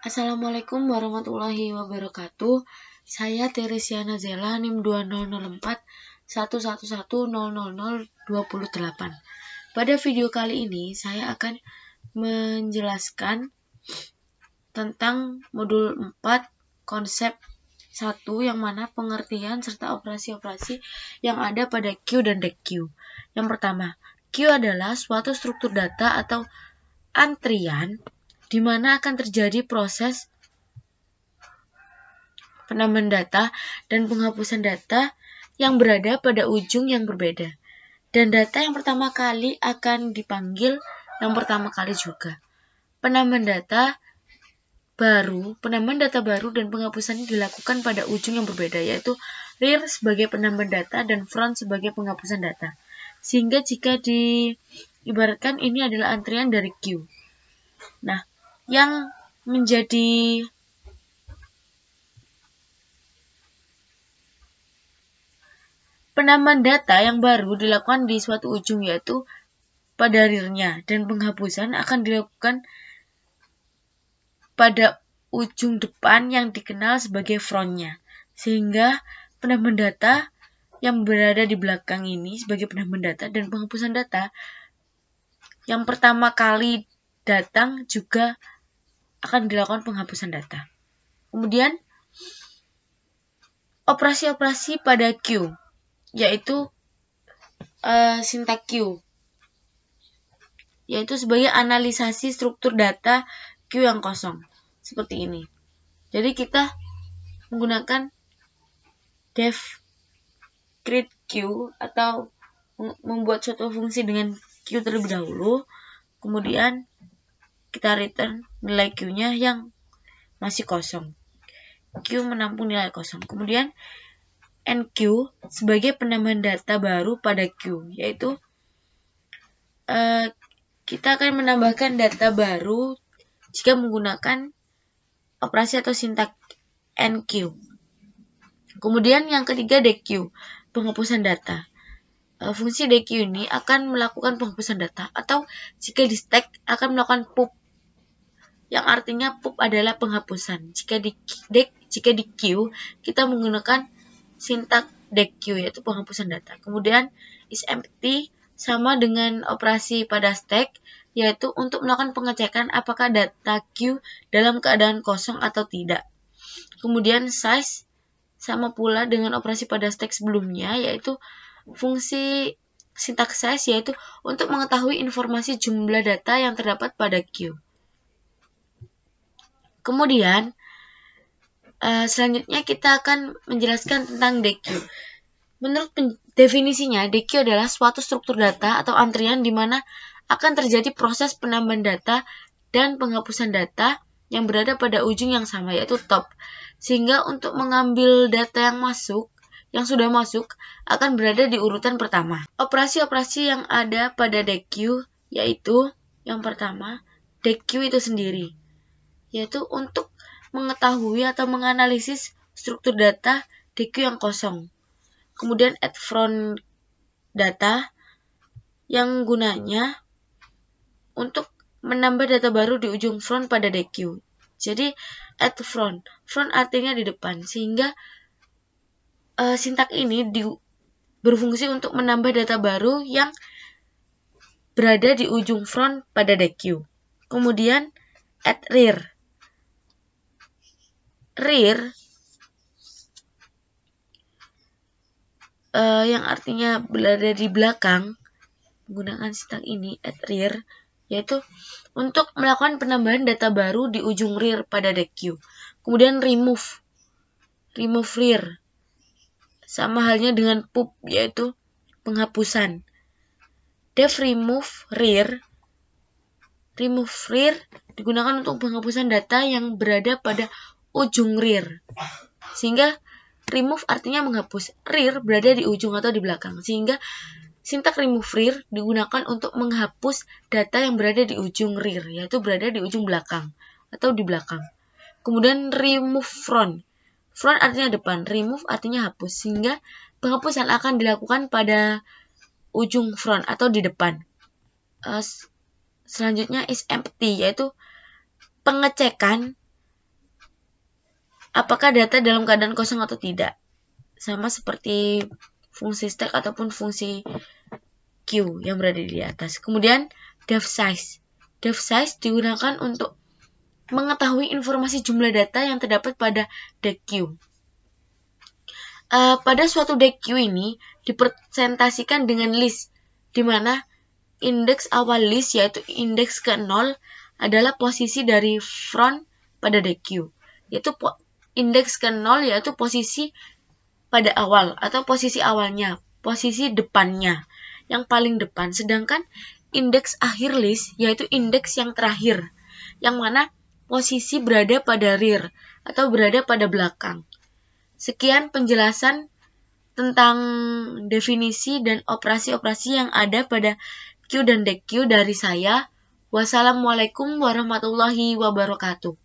Assalamualaikum warahmatullahi wabarakatuh. Saya Teresiana Zela, NIM 2004 111000028. Pada video kali ini saya akan menjelaskan tentang modul 4 konsep 1 yang mana pengertian serta operasi-operasi yang ada pada queue dan deck queue. Yang pertama, queue adalah suatu struktur data atau antrian di mana akan terjadi proses penambahan data dan penghapusan data yang berada pada ujung yang berbeda. Dan data yang pertama kali akan dipanggil yang pertama kali juga. Penambahan data baru dan penghapusannya dilakukan pada ujung yang berbeda, yaitu rear sebagai penambahan data dan front sebagai penghapusan data. Sehingga jika diibaratkan ini adalah antrian dari queue. Nah, yang menjadi penambahan data yang baru dilakukan di suatu ujung, yaitu pada rear-nya, dan penghapusan akan dilakukan pada ujung depan yang dikenal sebagai front-nya. Sehingga penambahan data yang berada di belakang ini sebagai penambahan data dan penghapusan data yang pertama kali datang juga akan dilakukan penghapusan data. Kemudian operasi-operasi pada queue, yaitu sintak queue, yaitu sebagai analisasi struktur data queue yang kosong, seperti ini. Jadi kita menggunakan def create queue atau membuat suatu fungsi dengan queue terlebih dahulu, kemudian kita return nilai queue-nya yang masih kosong. Queue menampung nilai kosong. Kemudian enq sebagai penambahan data baru pada queue, yaitu kita akan menambahkan data baru jika menggunakan operasi atau sintak enq. Kemudian yang ketiga deq, penghapusan data. Fungsi deq ini akan melakukan penghapusan data, atau jika di stack akan melakukan pup, yang artinya pup adalah penghapusan. Jika di queue kita menggunakan sintak deq, yaitu penghapusan data. Kemudian is empty sama dengan operasi pada stack, yaitu untuk melakukan pengecekan apakah data queue dalam keadaan kosong atau tidak. Kemudian size sama pula dengan operasi pada stack sebelumnya, yaitu fungsi sintak size, yaitu untuk mengetahui informasi jumlah data yang terdapat pada queue. Kemudian selanjutnya kita akan menjelaskan tentang deq. Menurut definisinya, deq adalah suatu struktur data atau antrian di mana akan terjadi proses penambahan data dan penghapusan data yang berada pada ujung yang sama, yaitu top. Sehingga untuk mengambil data yang sudah masuk akan berada di urutan pertama. Operasi-operasi yang ada pada deq yaitu yang pertama, deq itu sendiri, yaitu untuk mengetahui atau menganalisis struktur data deq yang kosong. Kemudian add front data yang gunanya untuk menambah data baru di ujung front pada deq. Jadi add front artinya di depan, sehingga sintak ini berfungsi untuk menambah data baru yang berada di ujung front pada deq. Kemudian add rear yang artinya berada di belakang. Menggunakan sintak ini add rear, yaitu untuk melakukan penambahan data baru di ujung rear pada deq. Kemudian remove rear, sama halnya dengan pup, yaitu penghapusan. Def remove rear digunakan untuk penghapusan data yang berada pada ujung rear. Sehingga remove artinya menghapus, rear berada di ujung atau di belakang. Sehingga sintak remove rear digunakan untuk menghapus data yang berada di ujung rear, yaitu berada di ujung belakang atau di belakang. Kemudian remove front artinya depan, remove artinya hapus, sehingga penghapusan akan dilakukan pada ujung front atau di depan. Selanjutnya is empty, yaitu pengecekan apakah data dalam keadaan kosong atau tidak. Sama seperti fungsi stack ataupun fungsi queue yang berada di atas. Kemudian def size. Def size digunakan untuk mengetahui informasi jumlah data yang terdapat pada deck queue. Pada suatu deck queue ini dipresentasikan dengan list, di mana indeks awal list yaitu indeks ke-0 adalah posisi dari front pada deck queue, yaitu indeks ke-0 yaitu posisi pada awal atau posisi awalnya, posisi depannya, yang paling depan. Sedangkan indeks akhir list yaitu indeks yang terakhir, yang mana posisi berada pada rear atau berada pada belakang. Sekian penjelasan tentang definisi dan operasi-operasi yang ada pada queue dan deck queue dari saya. Wassalamualaikum warahmatullahi wabarakatuh.